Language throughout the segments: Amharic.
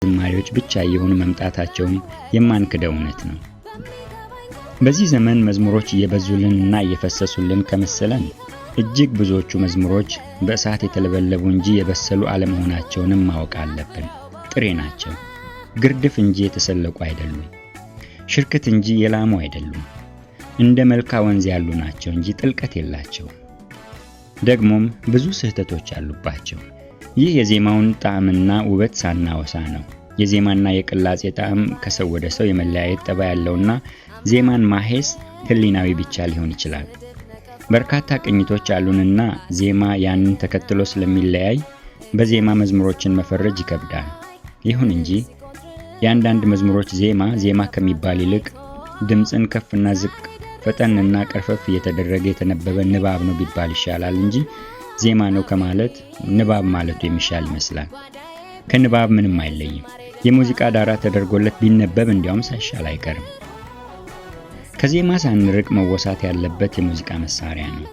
ዝማሬዎች ብቻ እየሆኑ መምጣታቸውን የማንክደው እውነት ነው። በዚህ ዘመን መዝሙሮች እየበዙልንና እየፈሰሱልን ከመሰለን እጅግ ብዙዎቹ መዝሙሮች በእሳት የተለበለቡ እንጂ የበሰሉ አለመሆናቸውንም ማወቅ አለብን። ጥሬ ናቸው፣ ግርድፍ እንጂ የተሰለቁ አይደሉም፣ ሽርክት እንጂ የላሙ አይደሉም። እንደ መልካ ወንዝ ያሉ ናቸው እንጂ ጥልቀት የላቸውም። ደግሞም ብዙ ስህተቶች አሉባቸው። ይህ የዜማውን ጣዕምና ውበት ሳናወሳ ነው። የዜማና የቅላጼ ጣዕም ከሰው ወደ ሰው የመለያየት ጠባይ ያለውና ዜማን ማሄስ ህሊናዊ ብቻ ሊሆን ይችላል። በርካታ ቅኝቶች አሉንና ዜማ ያንን ተከትሎ ስለሚለያይ በዜማ መዝሙሮችን መፈረጅ ይከብዳል። ይሁን እንጂ የአንዳንድ መዝሙሮች ዜማ ከሚባል ይልቅ ድምፅን ከፍና ዝቅ ፈጠንና ቀርፈፍ እየተደረገ የተነበበ ንባብ ነው ቢባል ይሻላል እንጂ ዜማ ነው ከማለት ንባብ ማለቱ የሚሻል ይመስላል። ከንባብ ምንም አይለይም። የሙዚቃ ዳራ ተደርጎለት ቢነበብ እንዲያውም ሳይሻል አይቀርም። ከዜማ ሳንርቅ መወሳት ያለበት የሙዚቃ መሳሪያ ነው።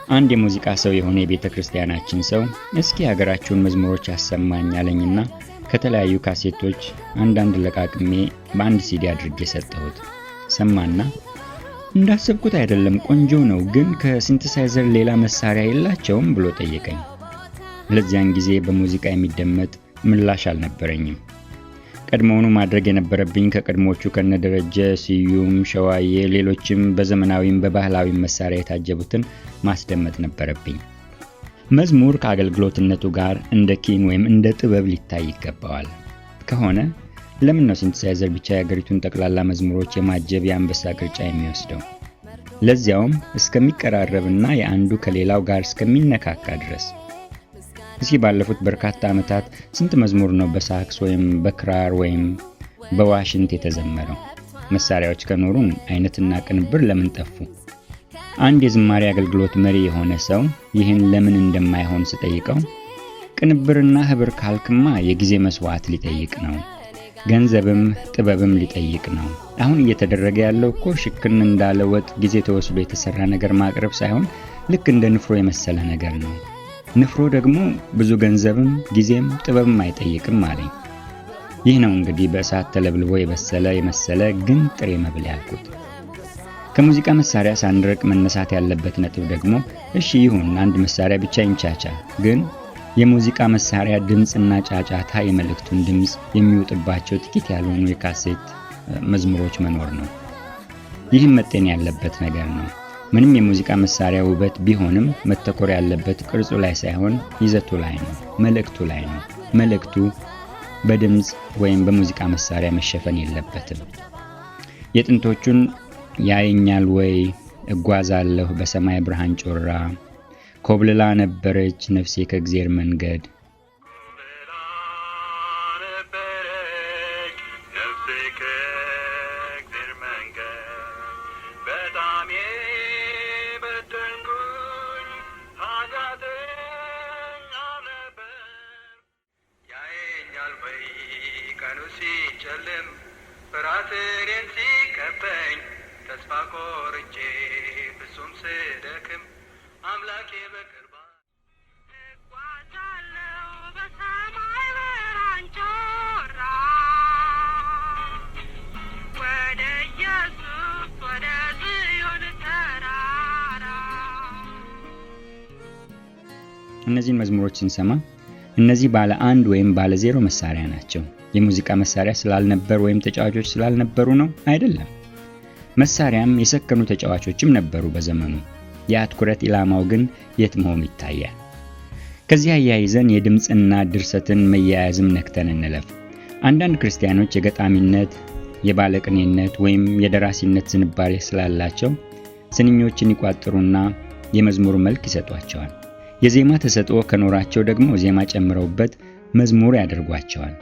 አንድ የሙዚቃ ሰው የሆነ የቤተ ክርስቲያናችን ሰው እስኪ ሀገራችሁን መዝሙሮች አሰማኝ አለኝና ከተለያዩ ካሴቶች አንዳንድ ለቃቅሜ በአንድ ሲዲ አድርጌ ሰጠሁት። ሰማና እንዳሰብኩት አይደለም፣ ቆንጆ ነው፣ ግን ከሲንተሳይዘር ሌላ መሳሪያ የላቸውም ብሎ ጠየቀኝ። ለዚያን ጊዜ በሙዚቃ የሚደመጥ ምላሽ አልነበረኝም። ቀድሞውኑ ማድረግ የነበረብኝ ከቀድሞቹ ከነደረጀ ስዩም፣ ሸዋዬ፣ ሌሎችም በዘመናዊም በባህላዊም መሳሪያ የታጀቡትን ማስደመጥ ነበረብኝ። መዝሙር ከአገልግሎትነቱ ጋር እንደ ኪን ወይም እንደ ጥበብ ሊታይ ይገባዋል። ከሆነ ለምን ነው ሲንተሳይዘር ብቻ የሀገሪቱን ጠቅላላ መዝሙሮች የማጀብ የአንበሳ ቅርጫ የሚወስደው? ለዚያውም እስከሚቀራረብና የአንዱ ከሌላው ጋር እስከሚነካካ ድረስ። እስኪ ባለፉት በርካታ ዓመታት ስንት መዝሙር ነው በሳክስ ወይም በክራር ወይም በዋሽንት የተዘመረው? መሳሪያዎች ከኖሩን አይነትና ቅንብር ለምን ጠፉ? አንድ የዝማሬ አገልግሎት መሪ የሆነ ሰው ይህን ለምን እንደማይሆን ስጠይቀው ቅንብርና ህብር ካልክማ የጊዜ መስዋዕት ሊጠይቅ ነው፣ ገንዘብም ጥበብም ሊጠይቅ ነው። አሁን እየተደረገ ያለው እኮ ሽክን እንዳለ ወጥ ጊዜ ተወስዶ የተሰራ ነገር ማቅረብ ሳይሆን ልክ እንደ ንፍሮ የመሰለ ነገር ነው። ንፍሮ ደግሞ ብዙ ገንዘብም ጊዜም ጥበብም አይጠይቅም አለኝ። ይህ ነው እንግዲህ በእሳት ተለብልቦ የመሰለ ግን ጥሬ መብል ያልኩት። ከሙዚቃ መሳሪያ ሳንርቅ መነሳት ያለበት ነጥብ ደግሞ እሺ ይሁን አንድ መሳሪያ ብቻ ይንቻቻ፣ ግን የሙዚቃ መሳሪያ ድምጽና ጫጫታ የመልእክቱን ድምጽ የሚወጥባቸው ጥቂት ያልሆኑ የካሴት መዝሙሮች መኖር ነው። ይህም መጤን ያለበት ነገር ነው። ምንም የሙዚቃ መሳሪያ ውበት ቢሆንም መተኮር ያለበት ቅርጹ ላይ ሳይሆን ይዘቱ ላይ ነው፣ መልእክቱ ላይ ነው። መልእክቱ በድምጽ ወይም በሙዚቃ መሳሪያ መሸፈን የለበትም። የጥንቶቹን ያየኛል ወይ እጓዛለሁ በሰማይ ብርሃን ጮራ፣ ኮብልላ ነበረች ነፍሴ ከእግዚአብሔር መንገድ፣ ተስፋ ቆርጬ ብዙም ስደክም አምላኬ በቅርባ እጓዛለሁ በሰማይ ብርሃን ጮራ ወደ ኢየሱስ ወደ ጽዮን ተራራ። እነዚህን መዝሙሮች ስንሰማ እነዚህ ባለ 1 ወይም ባለ 0 መሳሪያ ናቸው። የሙዚቃ መሳሪያ ስላልነበር ወይም ተጫዋቾች ስላልነበሩ ነው አይደለም። መሳሪያም የሰከኑ ተጫዋቾችም ነበሩ በዘመኑ። የአትኩረት ኢላማው ግን የት መሆኑ ይታያል። ከዚህ አያይዘን የድምጽና ድርሰትን መያያዝም ነክተን እንለፍ። አንዳንድ ክርስቲያኖች የገጣሚነት፣ የባለቅኔነት ወይም የደራሲነት ዝንባሌ ስላላቸው ስንኞችን ይቋጥሩና የመዝሙር መልክ ይሰጧቸዋል። የዜማ ተሰጥኦ ከኖራቸው ደግሞ ዜማ ጨምረውበት መዝሙር ያደርጓቸዋል።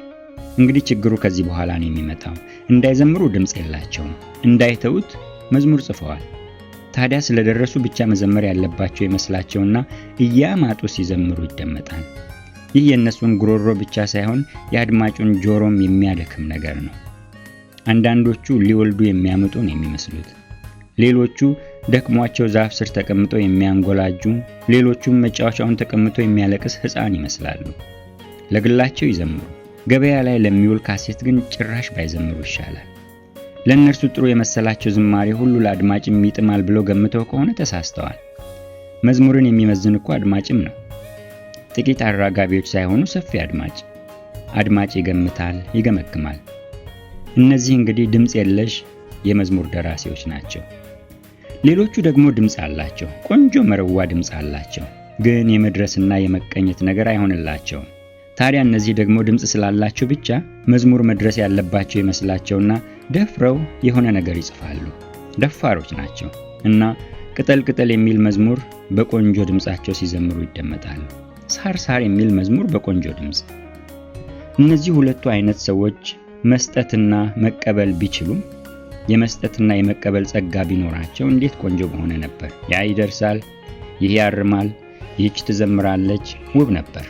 እንግዲህ ችግሩ ከዚህ በኋላ ነው የሚመጣው። እንዳይዘምሩ ድምጽ የላቸውም፣ እንዳይተውት መዝሙር ጽፈዋል። ታዲያ ስለደረሱ ብቻ መዘመር ያለባቸው ይመስላቸውና እያማጡ ሲዘምሩ ይደመጣል። ይህ የእነሱን ጉሮሮ ብቻ ሳይሆን የአድማጩን ጆሮም የሚያደክም ነገር ነው። አንዳንዶቹ ሊወልዱ የሚያምጡ ነው የሚመስሉት። ሌሎቹ ደክሟቸው ዛፍ ስር ተቀምጠው የሚያንጎላጁ፣ ሌሎቹም መጫወቻውን ተቀምጠው የሚያለቅስ ሕፃን ይመስላሉ። ለግላቸው ይዘምሩ፣ ገበያ ላይ ለሚውል ካሴት ግን ጭራሽ ባይዘምሩ ይሻላል። ለእነርሱ ጥሩ የመሰላቸው ዝማሬ ሁሉ ለአድማጭም ይጥማል ብለው ገምተው ከሆነ ተሳስተዋል። መዝሙርን የሚመዝን እኮ አድማጭም ነው። ጥቂት አራጋቢዎች ሳይሆኑ ሰፊ አድማጭ ይገምታል፣ ይገመግማል። እነዚህ እንግዲህ ድምጽ የለሽ የመዝሙር ደራሲዎች ናቸው። ሌሎቹ ደግሞ ድምጽ አላቸው፣ ቆንጆ መረዋ ድምጽ አላቸው፣ ግን የመድረስና የመቀኘት ነገር አይሆንላቸውም። ታዲያ እነዚህ ደግሞ ድምጽ ስላላቸው ብቻ መዝሙር መድረስ ያለባቸው ይመስላቸውና ደፍረው የሆነ ነገር ይጽፋሉ። ደፋሮች ናቸው እና ቅጠል ቅጠል የሚል መዝሙር በቆንጆ ድምጻቸው ሲዘምሩ ይደመጣሉ። ሳር የሚል መዝሙር በቆንጆ ድምጽ። እነዚህ ሁለቱ አይነት ሰዎች መስጠትና መቀበል ቢችሉ፣ የመስጠትና የመቀበል ጸጋ ቢኖራቸው እንዴት ቆንጆ በሆነ ነበር። ያ ይደርሳል፣ ይህ ያርማል፣ ይህች ትዘምራለች፣ ውብ ነበር።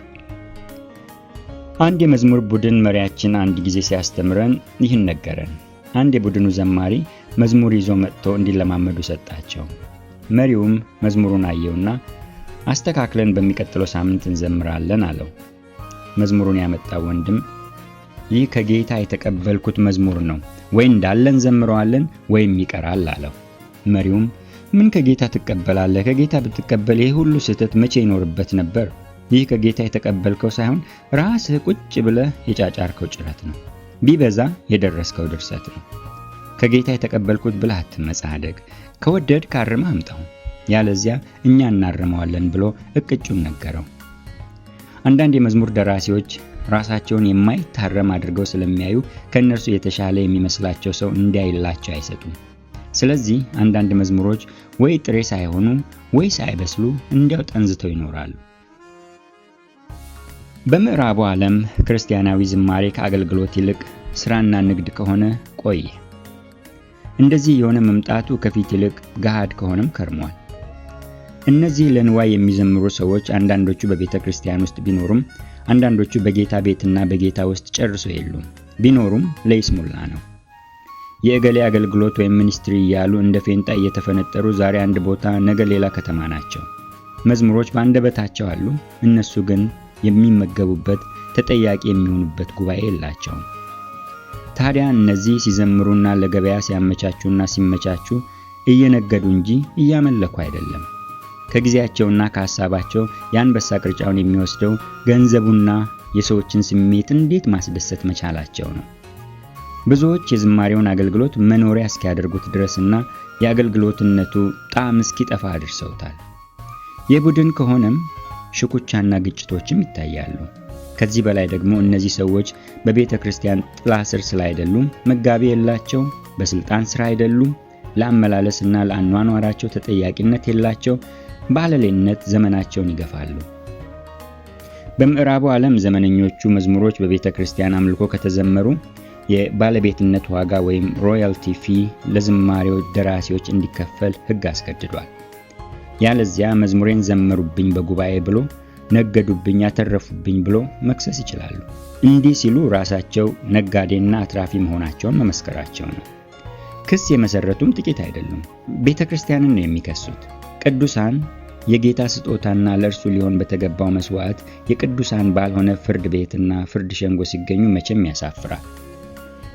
አንድ የመዝሙር ቡድን መሪያችን አንድ ጊዜ ሲያስተምረን ይህን ነገረን። አንድ የቡድኑ ዘማሪ መዝሙር ይዞ መጥቶ እንዲለማመዱ ሰጣቸው። መሪውም መዝሙሩን አየውና አስተካክለን በሚቀጥለው ሳምንት እንዘምራለን አለው። መዝሙሩን ያመጣው ወንድም ይህ ከጌታ የተቀበልኩት መዝሙር ነው፣ ወይ እንዳለን ዘምረዋለን ወይም ይቀራል አለው። መሪውም ምን ከጌታ ትቀበላለህ? ከጌታ ብትቀበል ይህ ሁሉ ስህተት መቼ ይኖርበት ነበር? ይህ ከጌታ የተቀበልከው ሳይሆን ራስህ ቁጭ ብለህ የጫጫርከው ጭረት ነው። ቢበዛ የደረስከው ድርሰት ነው። ከጌታ የተቀበልኩት ብለህ አትመጻደቅ። ከወደድክ አርመህ አምጣው፣ ያለዚያ እኛ እናርመዋለን ብሎ እቅጩን ነገረው። አንዳንድ የመዝሙር ደራሲዎች ራሳቸውን የማይታረም አድርገው ስለሚያዩ ከእነርሱ የተሻለ የሚመስላቸው ሰው እንዲያይላቸው አይሰጡም። ስለዚህ አንዳንድ መዝሙሮች ወይ ጥሬ ሳይሆኑ ወይ ሳይበስሉ እንዲያው ጠንዝተው ይኖራሉ። በምዕራቡ ዓለም ክርስቲያናዊ ዝማሬ ከአገልግሎት ይልቅ ስራና ንግድ ከሆነ ቆየ። እንደዚህ የሆነ መምጣቱ ከፊት ይልቅ ገሃድ ከሆነም ከርሟል። እነዚህ ለንዋይ የሚዘምሩ ሰዎች አንዳንዶቹ በቤተ ክርስቲያን ውስጥ ቢኖሩም አንዳንዶቹ በጌታ ቤትና በጌታ ውስጥ ጨርሶ የሉም። ቢኖሩም ለይስሙላ ነው። የእገሌ አገልግሎት ወይም ሚኒስትሪ እያሉ እንደ ፌንጣ እየተፈነጠሩ ዛሬ አንድ ቦታ ነገ ሌላ ከተማ ናቸው። መዝሙሮች በአንደበታቸው አሉ፣ እነሱ ግን የሚመገቡበት ተጠያቂ የሚሆኑበት ጉባኤ የላቸውም። ታዲያ እነዚህ ሲዘምሩና ለገበያ ሲያመቻቹና ሲመቻቹ እየነገዱ እንጂ እያመለኩ አይደለም። ከጊዜያቸውና ከሐሳባቸው የአንበሳ ቅርጫውን የሚወስደው ገንዘቡና የሰዎችን ስሜት እንዴት ማስደሰት መቻላቸው ነው። ብዙዎች የዝማሬውን አገልግሎት መኖሪያ እስኪያደርጉት ድረስና የአገልግሎትነቱ ጣዕም እስኪጠፋ አድርሰውታል። የቡድን ከሆነም ሽኩቻና ግጭቶችም ይታያሉ። ከዚህ በላይ ደግሞ እነዚህ ሰዎች በቤተ ክርስቲያን ጥላ ስር ስላይደሉም፣ መጋቢ የላቸው፣ በስልጣን ስራ አይደሉም፣ ለአመላለስና ለአኗኗራቸው ተጠያቂነት የላቸው፣ በአለሌነት ዘመናቸውን ይገፋሉ። በምዕራቡ ዓለም ዘመነኞቹ መዝሙሮች በቤተ ክርስቲያን አምልኮ ከተዘመሩ የባለቤትነት ዋጋ ወይም ሮያልቲ ፊ ለዝማሬው ደራሲዎች እንዲከፈል ሕግ አስገድዷል። ያለዚያ መዝሙሬን ዘመሩብኝ በጉባኤ ብሎ ነገዱብኝ፣ ያተረፉብኝ ብሎ መክሰስ ይችላሉ። እንዲህ ሲሉ ራሳቸው ነጋዴና አትራፊ መሆናቸውን መመስከራቸው ነው። ክስ የመሰረቱም ጥቂት አይደሉም። ቤተ ክርስቲያንን ነው የሚከሱት። ቅዱሳን የጌታ ስጦታና ለእርሱ ሊሆን በተገባው መስዋዕት የቅዱሳን ባልሆነ ፍርድ ቤትና ፍርድ ሸንጎ ሲገኙ መቼም ያሳፍራል።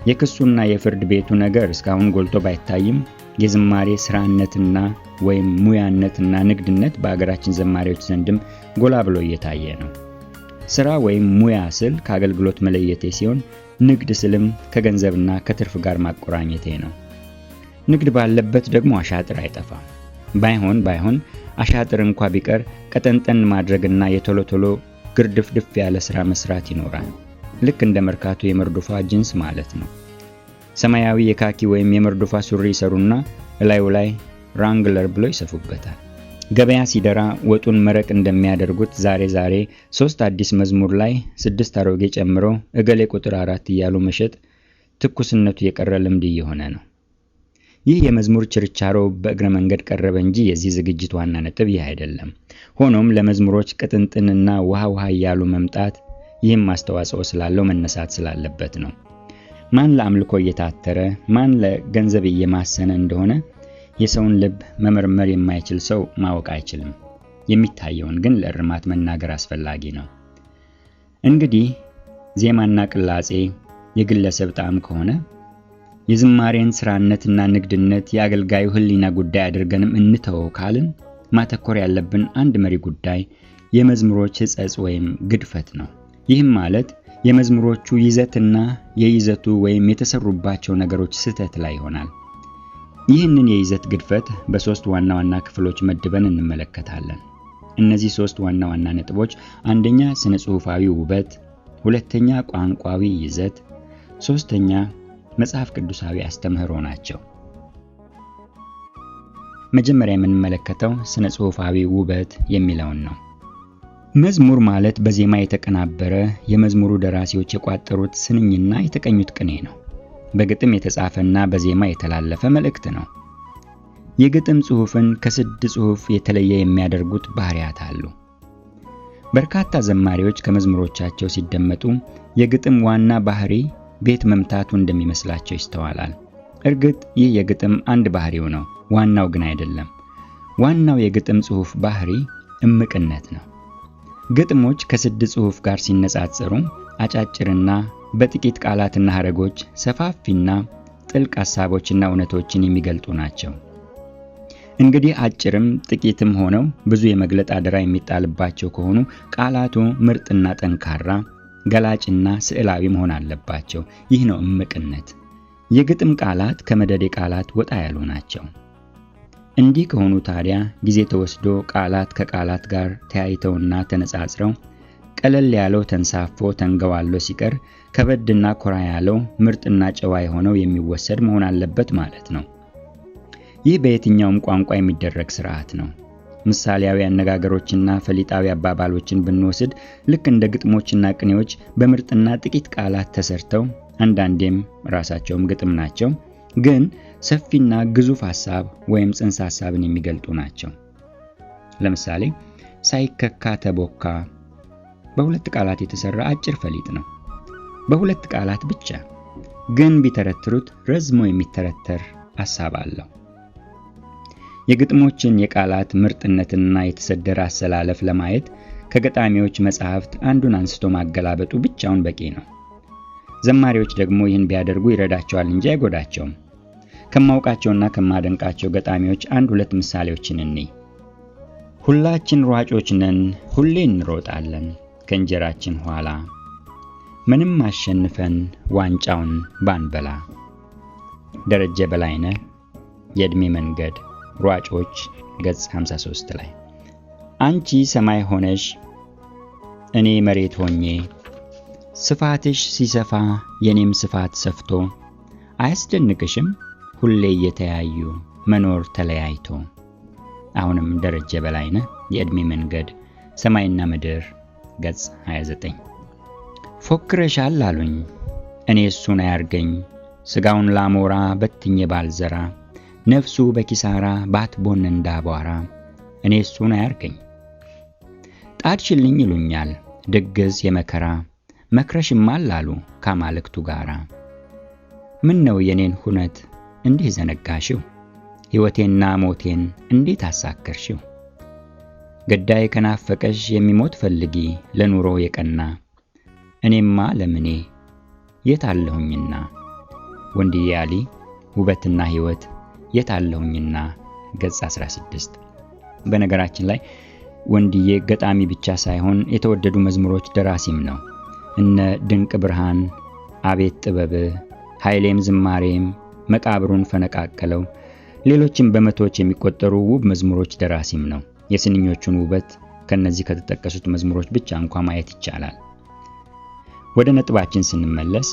የክሱና የፍርድ ቤቱ ነገር እስካሁን ጎልቶ ባይታይም የዝማሬ ስራነትና ወይም ሙያነትና ንግድነት በአገራችን ዘማሪዎች ዘንድም ጎላ ብሎ እየታየ ነው። ስራ ወይም ሙያ ስል ከአገልግሎት መለየቴ ሲሆን፣ ንግድ ስልም ከገንዘብና ከትርፍ ጋር ማቆራኘቴ ነው። ንግድ ባለበት ደግሞ አሻጥር አይጠፋም። ባይሆን አሻጥር እንኳ ቢቀር ቀጠንጠን ማድረግና የቶሎ ቶሎ ግርድፍድፍ ያለ ስራ መስራት ይኖራል። ልክ እንደ መርካቶ የመርዶፋ ጂንስ ማለት ነው። ሰማያዊ የካኪ ወይም የመርዶፋ ሱሪ ይሰሩና እላዩ ላይ ራንግለር ብሎ ይሰፉበታል። ገበያ ሲደራ ወጡን መረቅ እንደሚያደርጉት ዛሬ 3 አዲስ መዝሙር ላይ 6 አሮጌ ጨምሮ እገሌ ቁጥር 4 እያሉ መሸጥ ትኩስነቱ የቀረ ልምድ እየሆነ ነው። ይህ የመዝሙር ችርቻሮ በእግረ መንገድ ቀረበ እንጂ የዚህ ዝግጅት ዋና ነጥብ ይህ አይደለም። ሆኖም ለመዝሙሮች ቅጥንጥንና ውሃ እያሉ መምጣት ይህም አስተዋጽኦ ስላለው መነሳት ስላለበት ነው። ማን ለአምልኮ እየታተረ ማን ለገንዘብ እየማሰነ እንደሆነ የሰውን ልብ መመርመር የማይችል ሰው ማወቅ አይችልም። የሚታየውን ግን ለእርማት መናገር አስፈላጊ ነው። እንግዲህ ዜማና ቅላጼ የግለሰብ ጣዕም ከሆነ የዝማሬን ስራነትና ንግድነት የአገልጋዩ ሕሊና ጉዳይ አድርገንም እንተወው ካልን ማተኮር ያለብን አንድ መሪ ጉዳይ የመዝሙሮች ሕጸጽ ወይም ግድፈት ነው። ይህም ማለት የመዝሙሮቹ ይዘትና የይዘቱ ወይም የተሰሩባቸው ነገሮች ስህተት ላይ ይሆናል። ይህንን የይዘት ግድፈት በ3 ዋና ዋና ክፍሎች መድበን እንመለከታለን። እነዚህ 3 ዋና ዋና ነጥቦች አንደኛ ስነ ጽሑፋዊ ውበት፣ ሁለተኛ ቋንቋዊ ይዘት፣ ሶስተኛ መጽሐፍ ቅዱሳዊ አስተምህሮ ናቸው። መጀመሪያ የምንመለከተው ስነ ጽሑፋዊ ውበት የሚለውን ነው። መዝሙር ማለት በዜማ የተቀናበረ የመዝሙሩ ደራሲዎች የቋጠሩት ስንኝና የተቀኙት ቅኔ ነው። በግጥም የተጻፈና በዜማ የተላለፈ መልእክት ነው። የግጥም ጽሑፍን ከስድ ጽሑፍ የተለየ የሚያደርጉት ባህሪያት አሉ። በርካታ ዘማሪዎች ከመዝሙሮቻቸው ሲደመጡ የግጥም ዋና ባህሪ ቤት መምታቱ እንደሚመስላቸው ይስተዋላል። እርግጥ ይህ የግጥም አንድ ባህሪው ነው፣ ዋናው ግን አይደለም። ዋናው የግጥም ጽሑፍ ባህሪ እምቅነት ነው። ግጥሞች ከስድ ጽሑፍ ጋር ሲነጻጸሩ አጫጭርና በጥቂት ቃላትና ሐረጎች ሰፋፊና ጥልቅ ሐሳቦችና እውነቶችን የሚገልጡ ናቸው። እንግዲህ አጭርም ጥቂትም ሆነው ብዙ የመግለጥ አደራ የሚጣልባቸው ከሆኑ ቃላቱ ምርጥና ጠንካራ፣ ገላጭና ስዕላዊ መሆን አለባቸው። ይህ ነው እምቅነት። የግጥም ቃላት ከመደዴ ቃላት ወጣ ያሉ ናቸው። እንዲህ ከሆኑ ታዲያ ጊዜ ተወስዶ ቃላት ከቃላት ጋር ተያይተውና ተነጻጽረው ቀለል ያለው ተንሳፎ ተንገዋሎ ሲቀር ከበድና ኮራ ያለው ምርጥና ጨዋ የሆነው የሚወሰድ መሆን አለበት ማለት ነው። ይህ በየትኛውም ቋንቋ የሚደረግ ስርዓት ነው። ምሳሌያዊ አነጋገሮችና ፈሊጣዊ አባባሎችን ብንወስድ ልክ እንደ ግጥሞችና ቅኔዎች በምርጥና ጥቂት ቃላት ተሰርተው አንዳንዴም ራሳቸውም ግጥም ናቸው፣ ግን ሰፊና ግዙፍ ሐሳብ ወይም ጽንሰ ሐሳብን የሚገልጡ ናቸው። ለምሳሌ ሳይከካ ተቦካ በሁለት ቃላት የተሰራ አጭር ፈሊጥ ነው። በሁለት ቃላት ብቻ ግን ቢተረትሩት ረዝሞ የሚተረተር ሐሳብ አለው። የግጥሞችን የቃላት ምርጥነትና የተሰደረ አሰላለፍ ለማየት ከገጣሚዎች መጻሕፍት አንዱን አንስቶ ማገላበጡ ብቻውን በቂ ነው። ዘማሪዎች ደግሞ ይህን ቢያደርጉ ይረዳቸዋል እንጂ አይጎዳቸውም። ከማውቃቸውና ከማደንቃቸው ገጣሚዎች 1-2 ምሳሌዎችን እንይ። ሁላችን ሯጮች ነን፣ ሁሌ እንሮጣለን ከእንጀራችን ኋላ፣ ምንም አሸንፈን ዋንጫውን ባንበላ። ደረጀ በላይነህ የዕድሜ መንገድ ሯጮች ገጽ 53 ላይ። አንቺ ሰማይ ሆነሽ እኔ መሬት ሆኜ፣ ስፋትሽ ሲሰፋ የኔም ስፋት ሰፍቶ፣ አያስደንቅሽም ሁሌ እየተያዩ መኖር ተለያይቶ። አሁንም ደረጀ በላይነህ የዕድሜ መንገድ ሰማይና ምድር ገጽ 29። ፎክረሻል አሉኝ እኔ እሱን አያርገኝ፣ ስጋውን ላሞራ በትኜ ባልዘራ፣ ነፍሱ በኪሳራ ባትቦን እንዳቧራ፣ እኔ እሱን አያርገኝ። ጣድሽልኝ ይሉኛል ድግስ የመከራ፣ መክረሽማል አሉ ከአማልክቱ ጋራ። ምን ነው የኔን ሁነት እንዲህ ዘነጋሽው፣ ሕይወቴና ሞቴን እንዴት አሳከርሽው? ገዳይ ከናፈቀሽ የሚሞት ፈልጊ ለኑሮ የቀና፣ እኔማ ለምኔ የታለሁኝና። ወንድዬ አሊ ውበትና ሕይወት የታለሁኝና ገጽ 16። በነገራችን ላይ ወንድዬ ገጣሚ ብቻ ሳይሆን የተወደዱ መዝሙሮች ደራሲም ነው። እነ ድንቅ ብርሃን፣ አቤት ጥበብ፣ ኃይሌም ዝማሬም፣ መቃብሩን ፈነቃቀለው፣ ሌሎችም በመቶዎች የሚቆጠሩ ውብ መዝሙሮች ደራሲም ነው። የስንኞቹን ውበት ከነዚህ ከተጠቀሱት መዝሙሮች ብቻ እንኳን ማየት ይቻላል። ወደ ነጥባችን ስንመለስ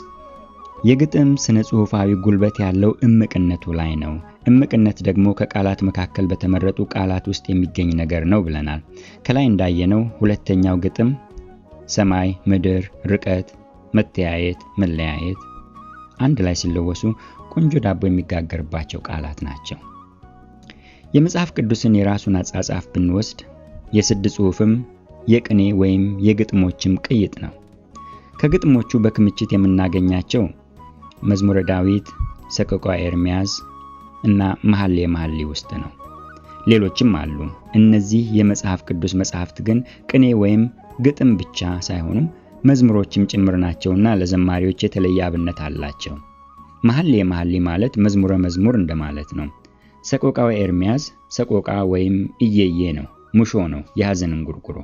የግጥም ስነ ጽሑፋዊ ጉልበት ያለው እምቅነቱ ላይ ነው። እምቅነት ደግሞ ከቃላት መካከል በተመረጡ ቃላት ውስጥ የሚገኝ ነገር ነው ብለናል። ከላይ እንዳየነው ሁለተኛው ግጥም ሰማይ፣ ምድር፣ ርቀት፣ መተያየት፣ መለያየት አንድ ላይ ሲለወሱ ቆንጆ ዳቦ የሚጋገርባቸው ቃላት ናቸው። የመጽሐፍ ቅዱስን የራሱን አጻጻፍ ብንወስድ የስድ ጽሑፍም የቅኔ ወይም የግጥሞችም ቅይጥ ነው። ከግጥሞቹ በክምችት የምናገኛቸው መዝሙረ ዳዊት፣ ሰቆቃወ ኤርምያስ እና መኃልየ መኃልይ ውስጥ ነው። ሌሎችም አሉ። እነዚህ የመጽሐፍ ቅዱስ መጽሐፍት ግን ቅኔ ወይም ግጥም ብቻ ሳይሆኑ መዝሙሮችም ጭምር ናቸውና ለዘማሪዎች የተለየ አብነት አላቸው። መኃልየ መኃልይ ማለት መዝሙረ መዝሙር እንደማለት ነው። ሰቆቃወ ኤርምያስ ሰቆቃ ወይም እየየ ነው፣ ሙሾ ነው፣ የሐዘን እንጉርጉሮ።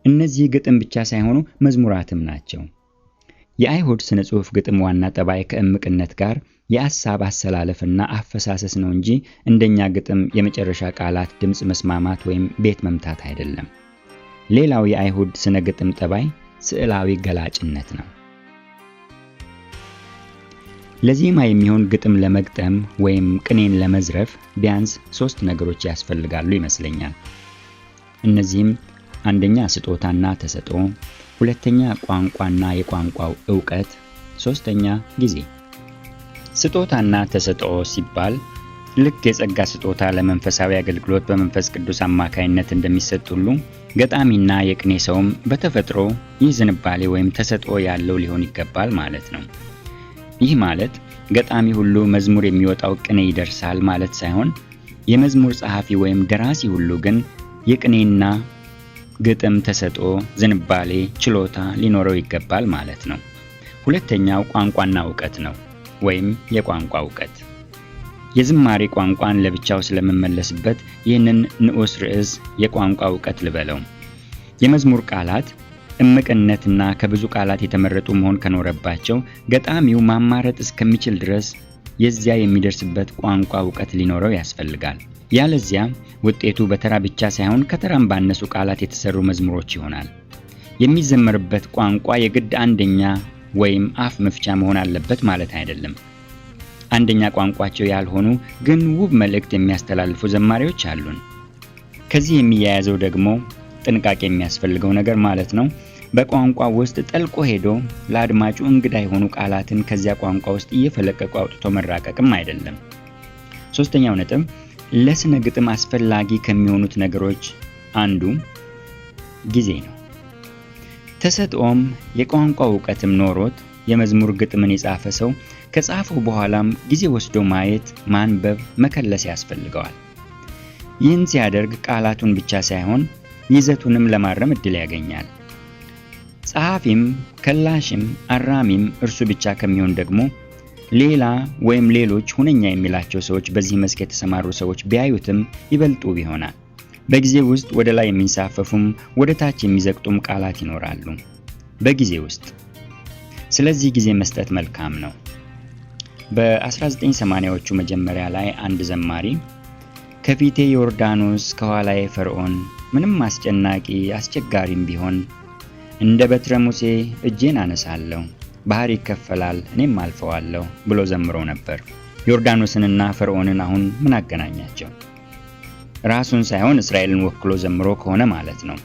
እነዚህ ግጥም ብቻ ሳይሆኑ መዝሙራትም ናቸው። የአይሁድ ስነ ጽሑፍ ግጥም ዋና ጠባይ ከእምቅነት ጋር የሐሳብ አሰላለፍና አፈሳሰስ ነው እንጂ እንደኛ ግጥም የመጨረሻ ቃላት ድምጽ መስማማት ወይም ቤት መምታት አይደለም። ሌላው የአይሁድ ስነ ግጥም ጠባይ ስዕላዊ ገላጭነት ነው። ለዜማ የሚሆን ግጥም ለመግጠም ወይም ቅኔን ለመዝረፍ ቢያንስ 3 ነገሮች ያስፈልጋሉ ይመስለኛል። እነዚህም አንደኛ ስጦታና ተሰጥኦ፣ ሁለተኛ ቋንቋና የቋንቋው ዕውቀት፣ ሶስተኛ ጊዜ። ስጦታና ተሰጥኦ ሲባል ልክ የጸጋ ስጦታ ለመንፈሳዊ አገልግሎት በመንፈስ ቅዱስ አማካይነት እንደሚሰጥ ሁሉ ገጣሚና የቅኔ ሰውም በተፈጥሮ ይህ ዝንባሌ ወይም ተሰጥኦ ያለው ሊሆን ይገባል ማለት ነው። ይህ ማለት ገጣሚ ሁሉ መዝሙር የሚወጣው ቅኔ ይደርሳል ማለት ሳይሆን የመዝሙር ጸሐፊ ወይም ደራሲ ሁሉ ግን የቅኔና ግጥም ተሰጥኦ፣ ዝንባሌ፣ ችሎታ ሊኖረው ይገባል ማለት ነው። ሁለተኛው ቋንቋና ዕውቀት ነው ወይም የቋንቋ ዕውቀት። የዝማሬ ቋንቋን ለብቻው ስለምመለስበት ይህንን ንዑስ ርዕስ የቋንቋ ዕውቀት ልበለው። የመዝሙር ቃላት እምቅነትና ከብዙ ቃላት የተመረጡ መሆን ከኖረባቸው ገጣሚው ማማረጥ እስከሚችል ድረስ የዚያ የሚደርስበት ቋንቋ ዕውቀት ሊኖረው ያስፈልጋል። ያለዚያ ውጤቱ በተራ ብቻ ሳይሆን ከተራም ባነሱ ቃላት የተሰሩ መዝሙሮች ይሆናል። የሚዘመርበት ቋንቋ የግድ አንደኛ ወይም አፍ መፍቻ መሆን አለበት ማለት አይደለም። አንደኛ ቋንቋቸው ያልሆኑ ግን ውብ መልእክት የሚያስተላልፉ ዘማሪዎች አሉን። ከዚህ የሚያያዘው ደግሞ ጥንቃቄ የሚያስፈልገው ነገር ማለት ነው። በቋንቋ ውስጥ ጠልቆ ሄዶ ለአድማጩ እንግዳ የሆኑ ቃላትን ከዚያ ቋንቋ ውስጥ እየፈለቀቁ አውጥቶ መራቀቅም አይደለም። ሶስተኛው ነጥብ ለስነ ግጥም አስፈላጊ ከሚሆኑት ነገሮች አንዱ ጊዜ ነው። ተሰጥኦም የቋንቋ ዕውቀትም ኖሮት የመዝሙር ግጥምን የጻፈ ሰው ከጻፈው በኋላም ጊዜ ወስዶ ማየት፣ ማንበብ፣ መከለስ ያስፈልገዋል። ይህን ሲያደርግ ቃላቱን ብቻ ሳይሆን ይዘቱንም ለማረም እድል ያገኛል። ጸሐፊም ከላሽም አራሚም እርሱ ብቻ ከሚሆን ደግሞ ሌላ ወይም ሌሎች ሁነኛ የሚላቸው ሰዎች በዚህ መስክ የተሰማሩ ሰዎች ቢያዩትም ይበልጡ ይሆናል። በጊዜ ውስጥ ወደ ላይ የሚንሳፈፉም ወደ ታች የሚዘቅጡም ቃላት ይኖራሉ። በጊዜ ውስጥ። ስለዚህ ጊዜ መስጠት መልካም ነው። በ1980ዎቹ መጀመሪያ ላይ አንድ ዘማሪ ከፊቴ ዮርዳኖስ ከኋላዬ ፈርዖን፣ ምንም አስጨናቂ አስቸጋሪም ቢሆን እንደ በትረ ሙሴ እጄን አነሳለሁ፣ ባህር ይከፈላል እኔም አልፈዋለሁ ብሎ ዘምሮ ነበር። ዮርዳኖስንና ፈርዖንን አሁን ምን አገናኛቸው? ራሱን ሳይሆን እስራኤልን ወክሎ ዘምሮ ከሆነ ማለት ነው።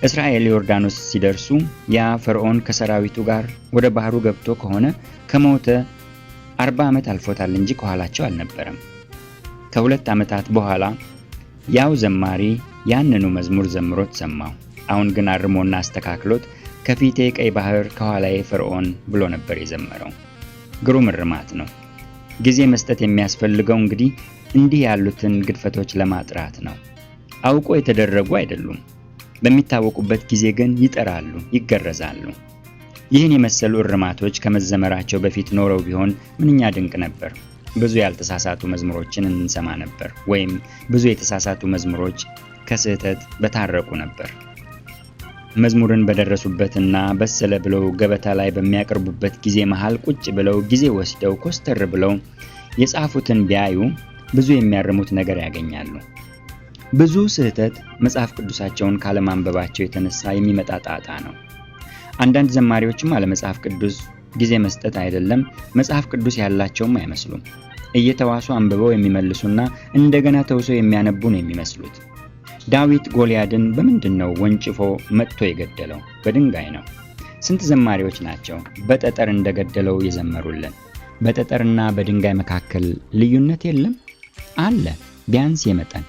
እስራኤል ዮርዳኖስ ሲደርሱ ያ ፈርዖን ከሰራዊቱ ጋር ወደ ባህሩ ገብቶ ከሆነ ከሞተ 40 ዓመት አልፎታል እንጂ ከኋላቸው አልነበረም። ከ2 ዓመታት በኋላ ያው ዘማሪ ያንኑ መዝሙር ዘምሮት ሰማው። አሁን ግን አርሞና አስተካክሎት ከፊቴ ቀይ ባህር ከኋላዬ ፈርዖን ብሎ ነበር የዘመረው። ግሩም እርማት ነው። ጊዜ መስጠት የሚያስፈልገው እንግዲህ እንዲህ ያሉትን ግድፈቶች ለማጥራት ነው። አውቆ የተደረጉ አይደሉም። በሚታወቁበት ጊዜ ግን ይጠራሉ፣ ይገረዛሉ። ይህን የመሰሉ እርማቶች ከመዘመራቸው በፊት ኖረው ቢሆን ምንኛ ድንቅ ነበር። ብዙ ያልተሳሳቱ መዝሙሮችን እንሰማ ነበር፣ ወይም ብዙ የተሳሳቱ መዝሙሮች ከስህተት በታረቁ ነበር። መዝሙርን በደረሱበትና በሰለ ብለው ገበታ ላይ በሚያቀርቡበት ጊዜ መሃል ቁጭ ብለው ጊዜ ወስደው ኮስተር ብለው የጻፉትን ቢያዩ ብዙ የሚያርሙት ነገር ያገኛሉ። ብዙ ስህተት መጽሐፍ ቅዱሳቸውን ካለማንበባቸው የተነሳ የሚመጣ ጣጣ ነው። አንዳንድ ዘማሪዎችም አለመጽሐፍ ቅዱስ ጊዜ መስጠት አይደለም መጽሐፍ ቅዱስ ያላቸውም አይመስሉም። እየተዋሱ አንብበው የሚመልሱና እንደገና ተውሰው የሚያነቡ ነው የሚመስሉት። ዳዊት ጎልያድን በምንድነው ወንጭፎ መጥቶ የገደለው? በድንጋይ ነው። ስንት ዘማሪዎች ናቸው በጠጠር እንደገደለው የዘመሩልን? በጠጠርና በድንጋይ መካከል ልዩነት የለም? አለ፣ ቢያንስ የመጠን።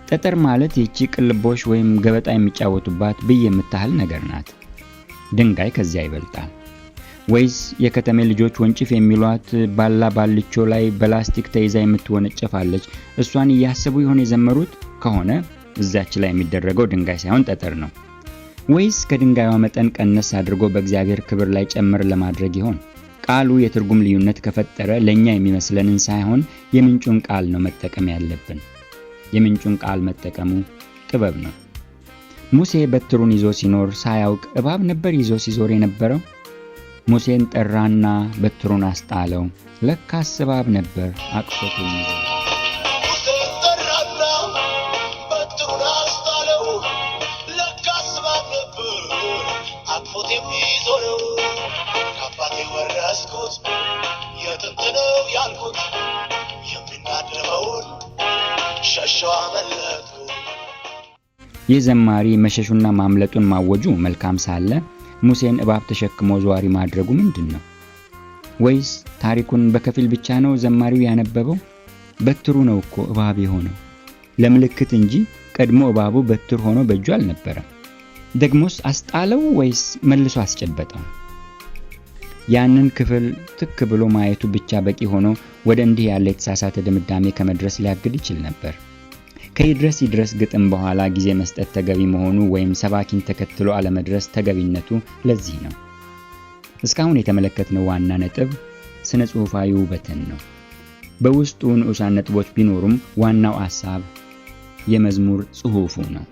ጠጠር ማለት ይቺ ቅልቦሽ ወይም ገበጣ የሚጫወቱባት ብይ የምታህል ነገር ናት። ድንጋይ ከዚያ ይበልጣል። ወይስ የከተሜ ልጆች ወንጭፍ የሚሏት ባላ ባልቾ ላይ በላስቲክ ተይዛ የምትወነጨፋለች እሷን እያሰቡ ይሆን የዘመሩት? ከሆነ እዛች ላይ የሚደረገው ድንጋይ ሳይሆን ጠጠር ነው። ወይስ ከድንጋይዋ መጠን ቀነስ አድርጎ በእግዚአብሔር ክብር ላይ ጨምር ለማድረግ ይሆን? ቃሉ የትርጉም ልዩነት ከፈጠረ ለኛ የሚመስለንን ሳይሆን የምንጩን ቃል ነው መጠቀም ያለብን። የምንጩን ቃል መጠቀሙ ጥበብ ነው። ሙሴ በትሩን ይዞ ሲኖር ሳያውቅ እባብ ነበር ይዞ ሲዞር የነበረው። ሙሴን ጠራና በትሩን አስጣለው። ለካስ እባብ ነበር አቅፎት የሚዞር። ይህ ዘማሪ መሸሹና ማምለጡን ማወጁ መልካም ሳለ ሙሴን እባብ ተሸክሞ ዘዋሪ ማድረጉ ምንድነው? ወይስ ታሪኩን በከፊል ብቻ ነው ዘማሪው ያነበበው? በትሩ ነው እኮ እባብ የሆነው ለምልክት እንጂ ቀድሞ እባቡ በትር ሆኖ በእጁ አልነበረም። ደግሞስ አስጣለው ወይስ መልሶ አስጨበጠው? ያንን ክፍል ትክ ብሎ ማየቱ ብቻ በቂ ሆኖ ወደ እንዲህ ያለ የተሳሳተ ድምዳሜ ከመድረስ ሊያግድ ይችል ነበር። ከይድረስ ግጥም በኋላ ጊዜ መስጠት ተገቢ መሆኑ ወይም ሰባኪን ተከትሎ አለመድረስ ተገቢነቱ ለዚህ ነው። እስካሁን የተመለከትነው ዋና ነጥብ ስነ ጽሑፋዊ ውበትን ነው። በውስጡ ንዑሳን ነጥቦች ቢኖሩም ዋናው ሐሳብ የመዝሙር ጽሑፉ ነው።